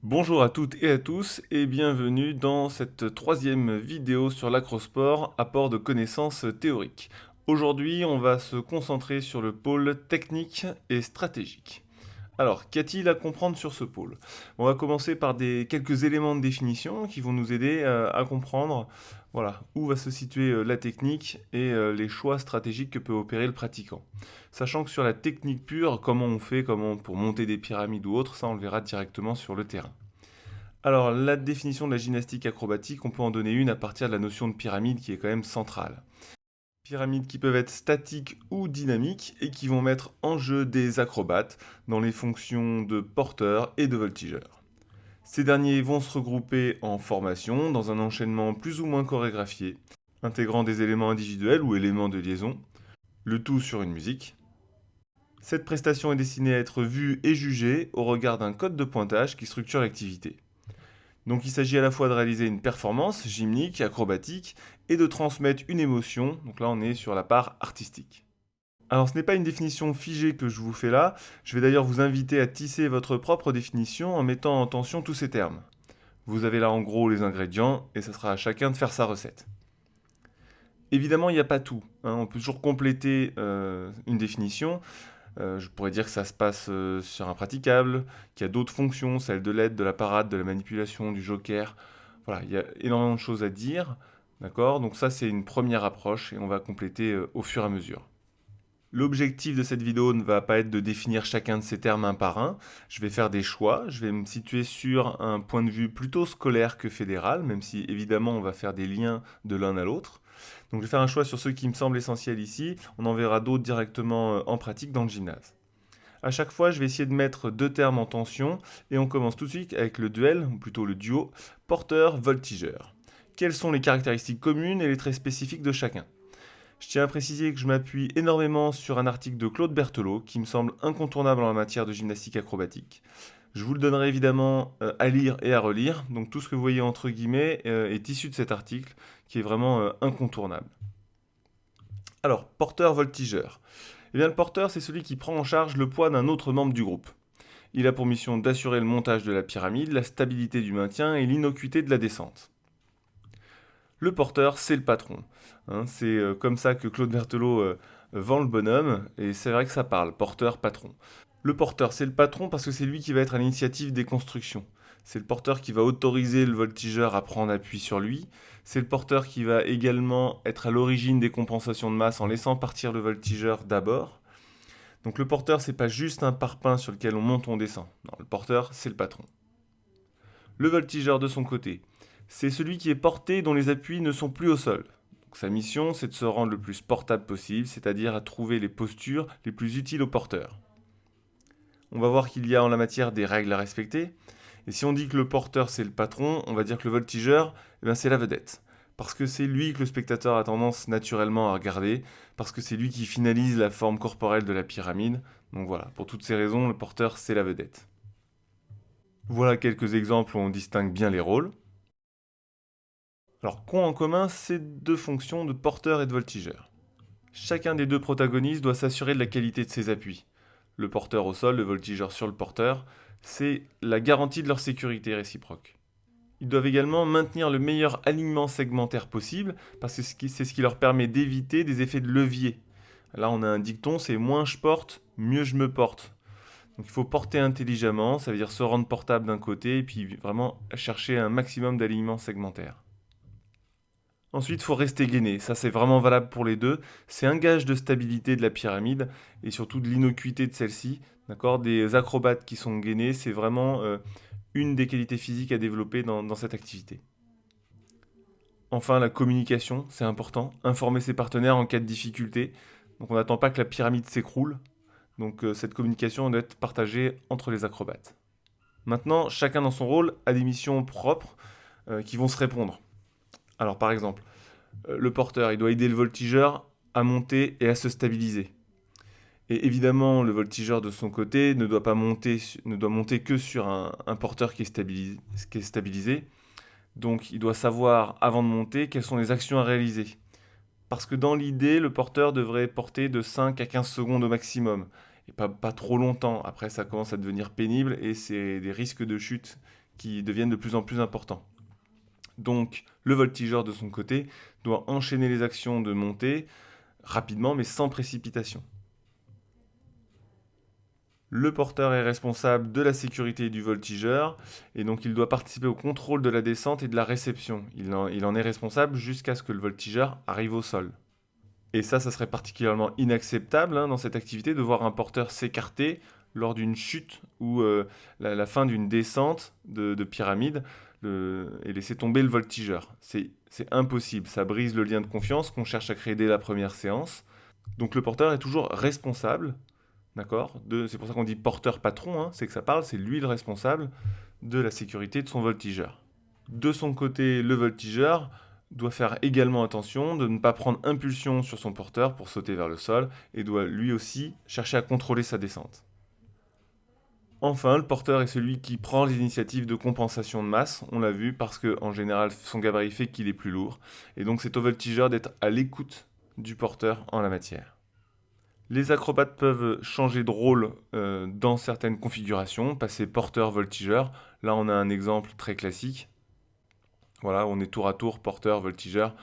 Bonjour à toutes et à tous et bienvenue dans cette troisième vidéo sur l'acrosport, apport de connaissances théoriques. Aujourd'hui, on va se concentrer sur le pôle technique et stratégique. Alors, qu'y a-t-il à comprendre sur ce pôle? On va commencer par quelques éléments de définition qui vont nous aider à comprendre voilà, où va se situer la technique et les choix stratégiques que peut opérer le pratiquant. Sachant que sur la technique pure, comment on fait pour monter des pyramides ou autre, ça on le verra directement sur le terrain. Alors, la définition de la gymnastique acrobatique, on peut en donner une à partir de la notion de pyramide qui est quand même centrale. Pyramides qui peuvent être statiques ou dynamiques et qui vont mettre en jeu des acrobates dans les fonctions de porteurs et de voltigeurs. Ces derniers vont se regrouper en formation dans un enchaînement plus ou moins chorégraphié, intégrant des éléments individuels ou éléments de liaison, le tout sur une musique. Cette prestation est destinée à être vue et jugée au regard d'un code de pointage qui structure l'activité. Donc il s'agit à la fois de réaliser une performance gymnique, acrobatique, et de transmettre une émotion, donc là on est sur la part artistique. Alors ce n'est pas une définition figée que je vous fais là, je vais d'ailleurs vous inviter à tisser votre propre définition en mettant en tension tous ces termes. Vous avez là en gros les ingrédients, et ça sera à chacun de faire sa recette. Évidemment il n'y a pas tout, hein, on peut toujours compléter une définition. Je pourrais dire que ça se passe sur un praticable, qu'il y a d'autres fonctions, celle de l'aide, de la parade, de la manipulation, du joker. Voilà, il y a énormément de choses à dire. D'accord? Donc ça, c'est une première approche et on va compléter au fur et à mesure. L'objectif de cette vidéo ne va pas être de définir chacun de ces termes un par un. Je vais faire des choix. Je vais me situer sur un point de vue plutôt scolaire que fédéral, même si évidemment on va faire des liens de l'un à l'autre. Donc je vais faire un choix sur ceux qui me semblent essentiels ici. On en verra d'autres directement en pratique dans le gymnase. À chaque fois, je vais essayer de mettre deux termes en tension et on commence tout de suite avec le duel, ou plutôt le duo, porteur-voltigeur. Quelles sont les caractéristiques communes et les traits spécifiques de chacun? Je tiens à préciser que je m'appuie énormément sur un article de Claude Berthelot qui me semble incontournable en matière de gymnastique acrobatique. Je vous le donnerai évidemment à lire et à relire, donc tout ce que vous voyez entre guillemets est issu de cet article qui est vraiment incontournable. Alors, porteur-voltigeur. Eh bien, le porteur, c'est celui qui prend en charge le poids d'un autre membre du groupe. Il a pour mission d'assurer le montage de la pyramide, la stabilité du maintien et l'innocuité de la descente. Le porteur, c'est le patron. Hein, c'est comme ça que Claude Berthelot vend le bonhomme, et c'est vrai que ça parle, porteur-patron. Le porteur, c'est le patron parce que c'est lui qui va être à l'initiative des constructions. C'est le porteur qui va autoriser le voltigeur à prendre appui sur lui. C'est le porteur qui va également être à l'origine des compensations de masse en laissant partir le voltigeur d'abord. Donc le porteur, c'est pas juste un parpaing sur lequel on monte ou on descend. Non, le porteur, c'est le patron. Le voltigeur de son côté, c'est celui qui est porté dont les appuis ne sont plus au sol. Donc, sa mission, c'est de se rendre le plus portable possible, c'est-à-dire à trouver les postures les plus utiles au porteur. On va voir qu'il y a en la matière des règles à respecter. Et si on dit que le porteur c'est le patron, on va dire que le voltigeur, c'est la vedette. Parce que c'est lui que le spectateur a tendance naturellement à regarder, parce que c'est lui qui finalise la forme corporelle de la pyramide. Donc voilà, pour toutes ces raisons, le porteur c'est la vedette. Voilà quelques exemples où on distingue bien les rôles. Alors, qu'ont en commun ces deux fonctions de porteur et de voltigeur? Chacun des deux protagonistes doit s'assurer de la qualité de ses appuis. Le porteur au sol, le voltigeur sur le porteur, c'est la garantie de leur sécurité réciproque. Ils doivent également maintenir le meilleur alignement segmentaire possible, parce que c'est ce qui leur permet d'éviter des effets de levier. Là, on a un dicton, c'est moins je porte, mieux je me porte. Donc il faut porter intelligemment, ça veut dire se rendre portable d'un côté, et puis vraiment chercher un maximum d'alignement segmentaire. Ensuite, il faut rester gainé. Ça, c'est vraiment valable pour les deux. C'est un gage de stabilité de la pyramide et surtout de l'innocuité de celle-ci. D'accord? Des acrobates qui sont gainés, c'est vraiment une des qualités physiques à développer dans cette activité. Enfin, la communication, c'est important. Informer ses partenaires en cas de difficulté. Donc, on n'attend pas que la pyramide s'écroule. Donc, cette communication doit être partagée entre les acrobates. Maintenant, chacun dans son rôle a des missions propres qui vont se répondre. Alors, par exemple, le porteur, il doit aider le voltigeur à monter et à se stabiliser. Et évidemment, le voltigeur de son côté ne doit monter que sur un porteur qui est stabilisé. Donc il doit savoir, avant de monter, quelles sont les actions à réaliser. Parce que dans l'idée, le porteur devrait porter de 5 à 15 secondes au maximum. Et pas trop longtemps. Après, ça commence à devenir pénible et c'est des risques de chute qui deviennent de plus en plus importants. Donc le voltigeur de son côté doit enchaîner les actions de montée rapidement mais sans précipitation. Le porteur est responsable de la sécurité du voltigeur et donc il doit participer au contrôle de la descente et de la réception. Il en est responsable jusqu'à ce que le voltigeur arrive au sol. Et ça serait particulièrement inacceptable dans cette activité de voir un porteur s'écarter lors d'une chute ou la fin d'une descente de pyramide et laisser tomber le voltigeur. C'est impossible, ça brise le lien de confiance qu'on cherche à créer dès la première séance. Donc le porteur est toujours responsable. D'accord. C'est pour ça qu'on dit porteur-patron, c'est que ça parle, c'est lui le responsable de la sécurité de son voltigeur. De son côté, le voltigeur doit faire également attention de ne pas prendre impulsion sur son porteur pour sauter vers le sol et doit lui aussi chercher à contrôler sa descente. Enfin, le porteur est celui qui prend l'initiative de compensation de masse, on l'a vu, parce qu'en général, son gabarit fait qu'il est plus lourd, et donc c'est au voltigeur d'être à l'écoute du porteur en la matière. Les acrobates peuvent changer de rôle dans certaines configurations, passer porteur-voltigeur. Là, on a un exemple très classique. Voilà, on est tour à tour porteur-voltigeur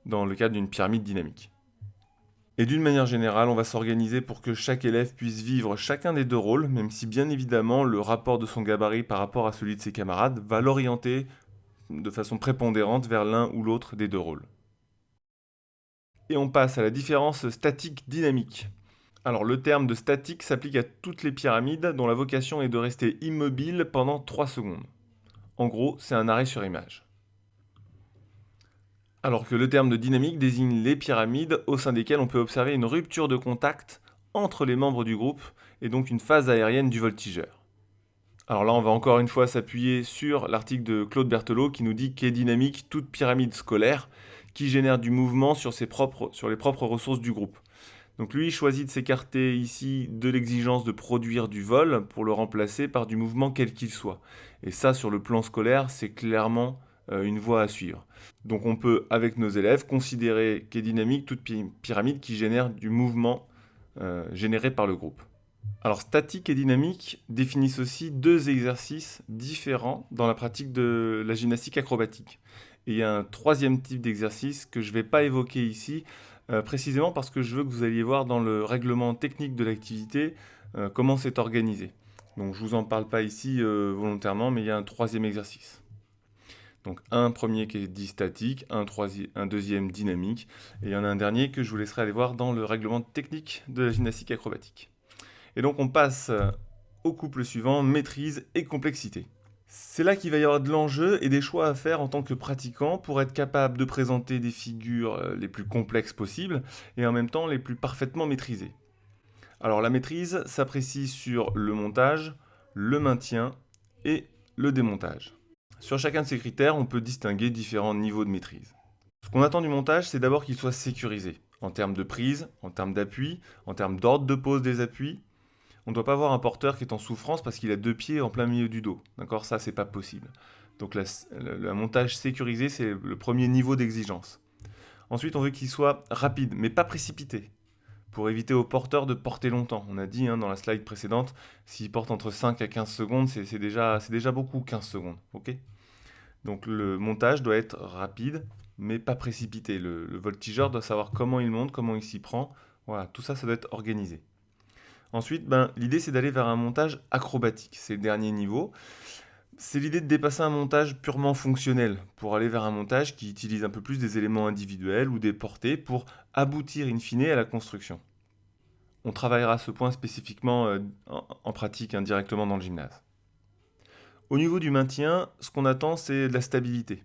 dans le cadre d'une pyramide dynamique. Et d'une manière générale, on va s'organiser pour que chaque élève puisse vivre chacun des deux rôles, même si bien évidemment le rapport de son gabarit par rapport à celui de ses camarades va l'orienter de façon prépondérante vers l'un ou l'autre des deux rôles. Et on passe à la différence statique-dynamique. Alors le terme de statique s'applique à toutes les pyramides dont la vocation est de rester immobile pendant 3 secondes. En gros, c'est un arrêt sur image. Alors que le terme de dynamique désigne les pyramides au sein desquelles on peut observer une rupture de contact entre les membres du groupe et donc une phase aérienne du voltigeur. Alors là, on va encore une fois s'appuyer sur l'article de Claude Berthelot qui nous dit qu'est dynamique toute pyramide scolaire qui génère du mouvement sur les propres ressources du groupe. Donc lui choisit de s'écarter ici de l'exigence de produire du vol pour le remplacer par du mouvement quel qu'il soit. Et ça, sur le plan scolaire, c'est clairement une voie à suivre. Donc on peut, avec nos élèves, considérer qu'est dynamique toute pyramide qui génère du mouvement généré par le groupe. Alors statique et dynamique définissent aussi deux exercices différents dans la pratique de la gymnastique acrobatique. Et il y a un troisième type d'exercice que je ne vais pas évoquer ici, précisément parce que je veux que vous alliez voir dans le règlement technique de l'activité comment c'est organisé. Donc je ne vous en parle pas ici volontairement, mais il y a un troisième exercice. Donc un premier qui est dit statique, un deuxième dynamique, et il y en a un dernier que je vous laisserai aller voir dans le règlement technique de la gymnastique acrobatique. Et donc on passe au couple suivant, maîtrise et complexité. C'est là qu'il va y avoir de l'enjeu et des choix à faire en tant que pratiquant pour être capable de présenter des figures les plus complexes possibles et en même temps les plus parfaitement maîtrisées. Alors la maîtrise s'apprécie sur le montage, le maintien et le démontage. Sur chacun de ces critères, on peut distinguer différents niveaux de maîtrise. Ce qu'on attend du montage, c'est d'abord qu'il soit sécurisé, en termes de prise, en termes d'appui, en termes d'ordre de pose des appuis. On ne doit pas avoir un porteur qui est en souffrance parce qu'il a 2 pieds en plein milieu du dos. D'accord, ça, c'est pas possible. Donc le montage sécurisé, c'est le premier niveau d'exigence. Ensuite, on veut qu'il soit rapide, mais pas précipité, pour éviter au porteur de porter longtemps. On a dit dans la slide précédente, s'il porte entre 5 à 15 secondes, c'est déjà beaucoup, 15 secondes. Ok ? Donc le montage doit être rapide, mais pas précipité. Le voltigeur doit savoir comment il monte, comment il s'y prend. Voilà, tout ça, ça doit être organisé. Ensuite, l'idée, c'est d'aller vers un montage acrobatique. C'est le dernier niveau. C'est l'idée de dépasser un montage purement fonctionnel pour aller vers un montage qui utilise un peu plus des éléments individuels ou des portées pour aboutir in fine à la construction. On travaillera ce point spécifiquement en pratique directement dans le gymnase. Au niveau du maintien, ce qu'on attend, c'est de la stabilité.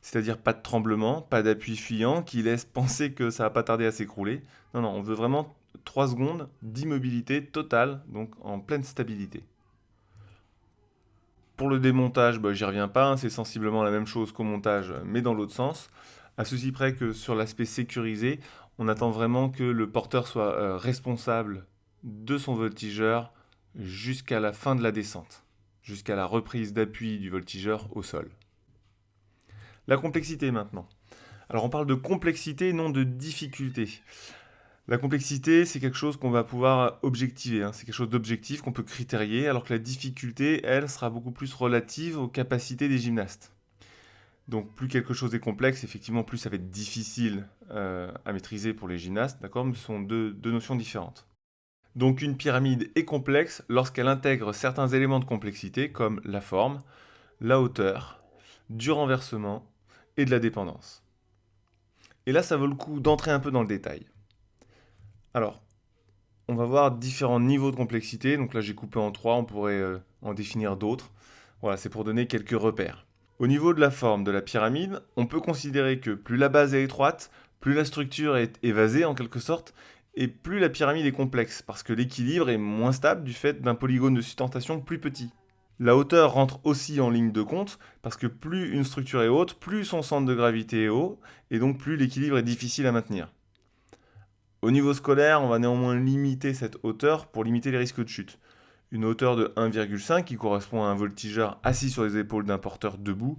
C'est-à-dire pas de tremblement, pas d'appui fuyant qui laisse penser que ça va pas tarder à s'écrouler. Non, on veut vraiment 3 secondes d'immobilité totale, donc en pleine stabilité. Pour le démontage, j'y reviens pas, c'est sensiblement la même chose qu'au montage, mais dans l'autre sens. À ceci près que sur l'aspect sécurisé, on attend vraiment que le porteur soit responsable de son voltigeur jusqu'à la fin de la descente, jusqu'à la reprise d'appui du voltigeur au sol. La complexité maintenant. Alors on parle de complexité, non de difficulté. La complexité, c'est quelque chose qu'on va pouvoir objectiver, hein. C'est quelque chose d'objectif qu'on peut critérier, alors que la difficulté, elle, sera beaucoup plus relative aux capacités des gymnastes. Donc plus quelque chose est complexe, effectivement, plus ça va être difficile à maîtriser pour les gymnastes, d'accord? Mais ce sont deux notions différentes. Donc une pyramide est complexe lorsqu'elle intègre certains éléments de complexité, comme la forme, la hauteur, du renversement et de la dépendance. Et là, ça vaut le coup d'entrer un peu dans le détail. Alors, on va voir différents niveaux de complexité. Donc là, j'ai coupé en trois, on pourrait en définir d'autres. Voilà, c'est pour donner quelques repères. Au niveau de la forme de la pyramide, on peut considérer que plus la base est étroite, plus la structure est évasée en quelque sorte, et plus la pyramide est complexe, parce que l'équilibre est moins stable du fait d'un polygone de sustentation plus petit. La hauteur rentre aussi en ligne de compte, parce que plus une structure est haute, plus son centre de gravité est haut, et donc plus l'équilibre est difficile à maintenir. Au niveau scolaire, on va néanmoins limiter cette hauteur pour limiter les risques de chute. Une hauteur de 1,5 qui correspond à un voltigeur assis sur les épaules d'un porteur debout,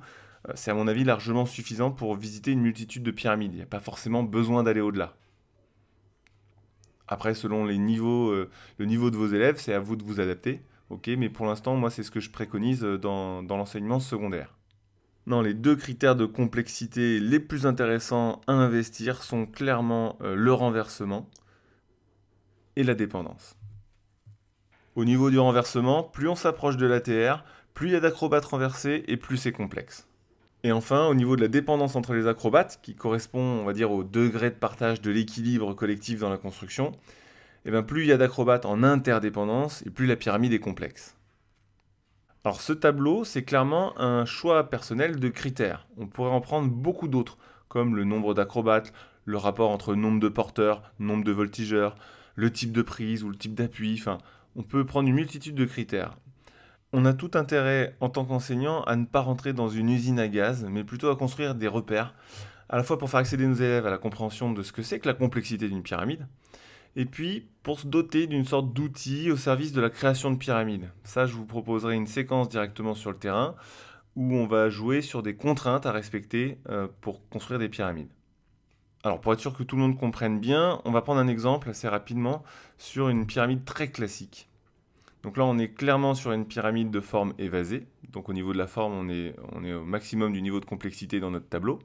c'est à mon avis largement suffisant pour visiter une multitude de pyramides. Il n'y a pas forcément besoin d'aller au-delà. Après, selon le niveau de vos élèves, c'est à vous de vous adapter. Ok, mais pour l'instant, moi, c'est ce que je préconise dans l'enseignement secondaire. Non, les deux critères de complexité les plus intéressants à investir sont clairement le renversement et la dépendance. Au niveau du renversement, plus on s'approche de l'ATR, plus il y a d'acrobates renversés et plus c'est complexe. Et enfin, au niveau de la dépendance entre les acrobates, qui correspond, on va dire, au degré de partage de l'équilibre collectif dans la construction, et bien plus il y a d'acrobates en interdépendance et plus la pyramide est complexe. Alors ce tableau, c'est clairement un choix personnel de critères. On pourrait en prendre beaucoup d'autres, comme le nombre d'acrobates, le rapport entre nombre de porteurs, nombre de voltigeurs, le type de prise ou le type d'appui, enfin, on peut prendre une multitude de critères. On a tout intérêt en tant qu'enseignant à ne pas rentrer dans une usine à gaz, mais plutôt à construire des repères, à la fois pour faire accéder nos élèves à la compréhension de ce que c'est que la complexité d'une pyramide, et puis pour se doter d'une sorte d'outil au service de la création de pyramides. Ça, je vous proposerai une séquence directement sur le terrain où on va jouer sur des contraintes à respecter pour construire des pyramides. Alors pour être sûr que tout le monde comprenne bien, on va prendre un exemple assez rapidement sur une pyramide très classique. Donc là, on est clairement sur une pyramide de forme évasée. Donc au niveau de la forme, on est au maximum du niveau de complexité dans notre tableau.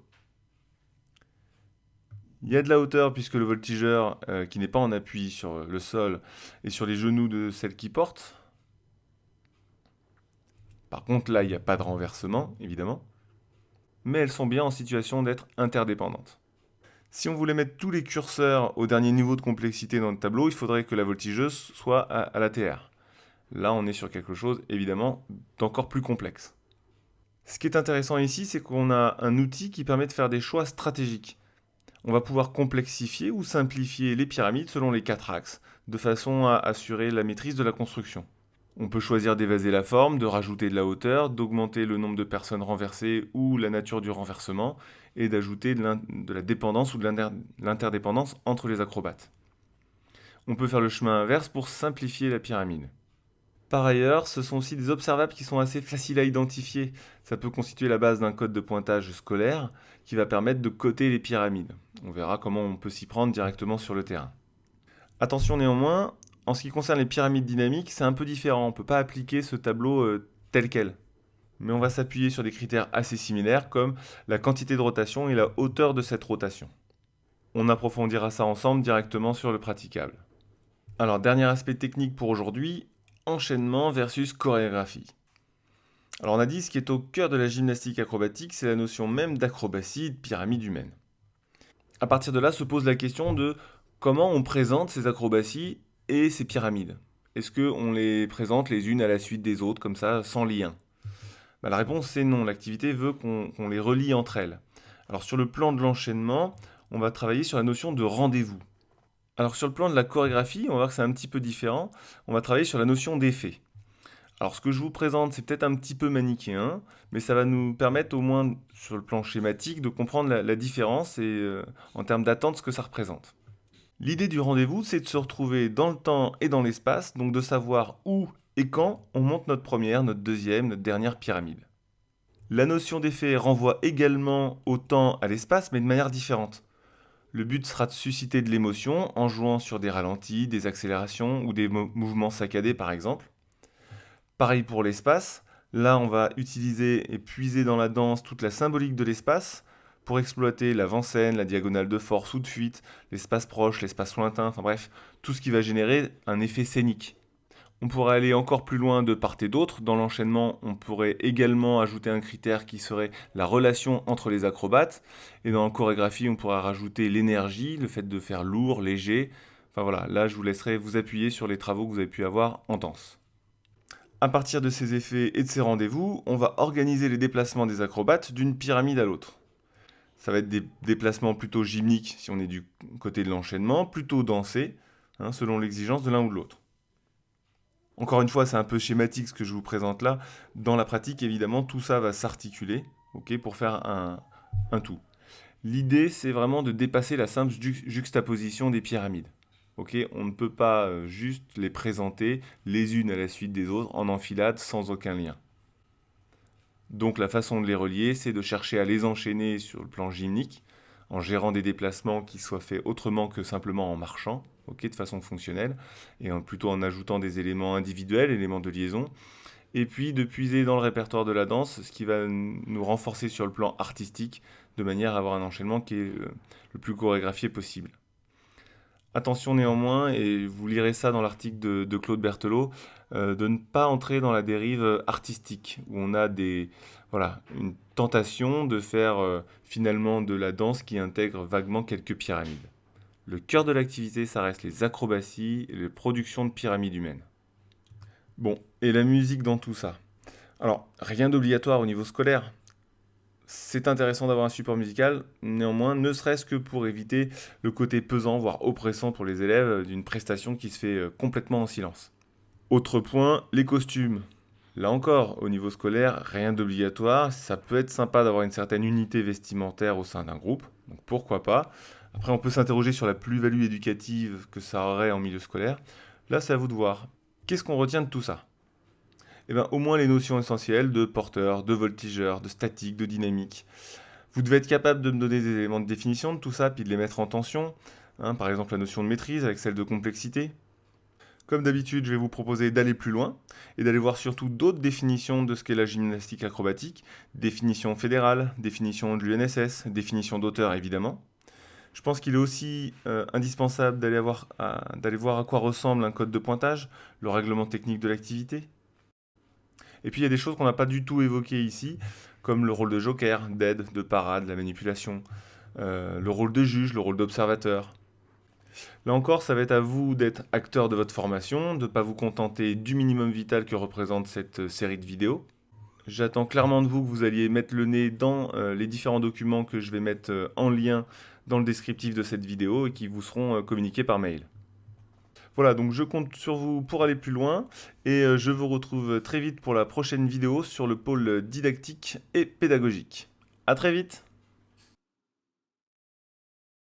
Il y a de la hauteur puisque le voltigeur, qui n'est pas en appui sur le sol, est sur les genoux de celle qui porte. Par contre, là, il n'y a pas de renversement, évidemment. Mais elles sont bien en situation d'être interdépendantes. Si on voulait mettre tous les curseurs au dernier niveau de complexité dans le tableau, il faudrait que la voltigeuse soit à l'ATR. Là, on est sur quelque chose, évidemment, d'encore plus complexe. Ce qui est intéressant ici, c'est qu'on a un outil qui permet de faire des choix stratégiques. On va pouvoir complexifier ou simplifier les pyramides selon les 4 axes, de façon à assurer la maîtrise de la construction. On peut choisir d'évaser la forme, de rajouter de la hauteur, d'augmenter le nombre de personnes renversées ou la nature du renversement, et d'ajouter de la dépendance ou de l'interdépendance entre les acrobates. On peut faire le chemin inverse pour simplifier la pyramide. Par ailleurs, ce sont aussi des observables qui sont assez faciles à identifier. Ça peut constituer la base d'un code de pointage scolaire qui va permettre de coter les pyramides. On verra comment on peut s'y prendre directement sur le terrain. Attention néanmoins, en ce qui concerne les pyramides dynamiques, c'est un peu différent. On ne peut pas appliquer ce tableau tel quel. Mais on va s'appuyer sur des critères assez similaires comme la quantité de rotation et la hauteur de cette rotation. On approfondira ça ensemble directement sur le praticable. Alors, dernier aspect technique pour aujourd'hui, enchaînement versus chorégraphie. Alors on a dit ce qui est au cœur de la gymnastique acrobatique, c'est la notion même d'acrobatie, de pyramide humaine. À partir de là se pose la question de comment on présente ces acrobaties et ces pyramides. Est-ce qu'on les présente les unes à la suite des autres, comme ça, sans lien? La réponse c'est non, l'activité veut qu'on les relie entre elles. Alors sur le plan de l'enchaînement, on va travailler sur la notion de rendez-vous. Alors sur le plan de la chorégraphie, on va voir que c'est un petit peu différent. On va travailler sur la notion d'effet. Alors ce que je vous présente, c'est peut-être un petit peu manichéen, mais ça va nous permettre au moins sur le plan schématique de comprendre la différence et en termes d'attente ce que ça représente. L'idée du rendez-vous, c'est de se retrouver dans le temps et dans l'espace, donc de savoir où et quand on monte notre première, notre deuxième, notre dernière pyramide. La notion d'effet renvoie également au temps, à l'espace, mais de manière différente. Le but sera de susciter de l'émotion en jouant sur des ralentis, des accélérations ou des mouvements saccadés par exemple. Pareil pour l'espace. Là, on va utiliser et puiser dans la danse toute la symbolique de l'espace pour exploiter l'avant-scène, la diagonale de force ou de fuite, l'espace proche, l'espace lointain, enfin bref, tout ce qui va générer un effet scénique. On pourrait aller encore plus loin de part et d'autre. Dans l'enchaînement, on pourrait également ajouter un critère qui serait la relation entre les acrobates. Et dans la chorégraphie, on pourrait rajouter l'énergie, le fait de faire lourd, léger. Enfin voilà, là je vous laisserai vous appuyer sur les travaux que vous avez pu avoir en danse. À partir de ces effets et de ces rendez-vous, on va organiser les déplacements des acrobates d'une pyramide à l'autre. Ça va être des déplacements plutôt gymniques si on est du côté de l'enchaînement, plutôt dansés, selon l'exigence de l'un ou de l'autre. Encore une fois, c'est un peu schématique ce que je vous présente là. Dans la pratique, évidemment, tout ça va s'articuler, pour faire un tout. L'idée, c'est vraiment de dépasser la simple juxtaposition des pyramides. On ne peut pas juste les présenter les unes à la suite des autres en enfilade sans aucun lien. Donc la façon de les relier, c'est de chercher à les enchaîner sur le plan gymnique, en gérant des déplacements qui soient faits autrement que simplement en marchant, de façon fonctionnelle, et plutôt en ajoutant des éléments individuels, éléments de liaison, et puis de puiser dans le répertoire de la danse, ce qui va nous renforcer sur le plan artistique, de manière à avoir un enchaînement qui est le plus chorégraphié possible. Attention néanmoins, et vous lirez ça dans l'article de Claude Berthelot, de ne pas entrer dans la dérive artistique, où on a une tentation de faire finalement de la danse qui intègre vaguement quelques pyramides. Le cœur de l'activité, ça reste les acrobaties et les productions de pyramides humaines. Bon, et la musique dans tout ça? Alors, rien d'obligatoire au niveau scolaire. C'est intéressant d'avoir un support musical, néanmoins, ne serait-ce que pour éviter le côté pesant, voire oppressant pour les élèves d'une prestation qui se fait complètement en silence. Autre point, les costumes. Là encore, au niveau scolaire, rien d'obligatoire. Ça peut être sympa d'avoir une certaine unité vestimentaire au sein d'un groupe, donc pourquoi pas. Après, on peut s'interroger sur la plus-value éducative que ça aurait en milieu scolaire. Là, c'est à vous de voir. Qu'est-ce qu'on retient de tout ça? Au moins les notions essentielles de porteur, de voltigeur, de statique, de dynamique. Vous devez être capable de me donner des éléments de définition de tout ça, puis de les mettre en tension. Par exemple, la notion de maîtrise avec celle de complexité. Comme d'habitude, je vais vous proposer d'aller plus loin et d'aller voir surtout d'autres définitions de ce qu'est la gymnastique acrobatique, définition fédérale, définition de l'UNSS, définition d'auteur évidemment. Je pense qu'il est aussi indispensable d'aller voir à quoi ressemble un code de pointage, le règlement technique de l'activité. Et puis il y a des choses qu'on n'a pas du tout évoquées ici, comme le rôle de joker, d'aide, de parade, la manipulation, le rôle de juge, le rôle d'observateur. Là encore, ça va être à vous d'être acteur de votre formation, de ne pas vous contenter du minimum vital que représente cette série de vidéos. J'attends clairement de vous que vous alliez mettre le nez dans les différents documents que je vais mettre en lien dans le descriptif de cette vidéo et qui vous seront communiqués par mail. Voilà, donc je compte sur vous pour aller plus loin et je vous retrouve très vite pour la prochaine vidéo sur le pôle didactique et pédagogique. À très vite!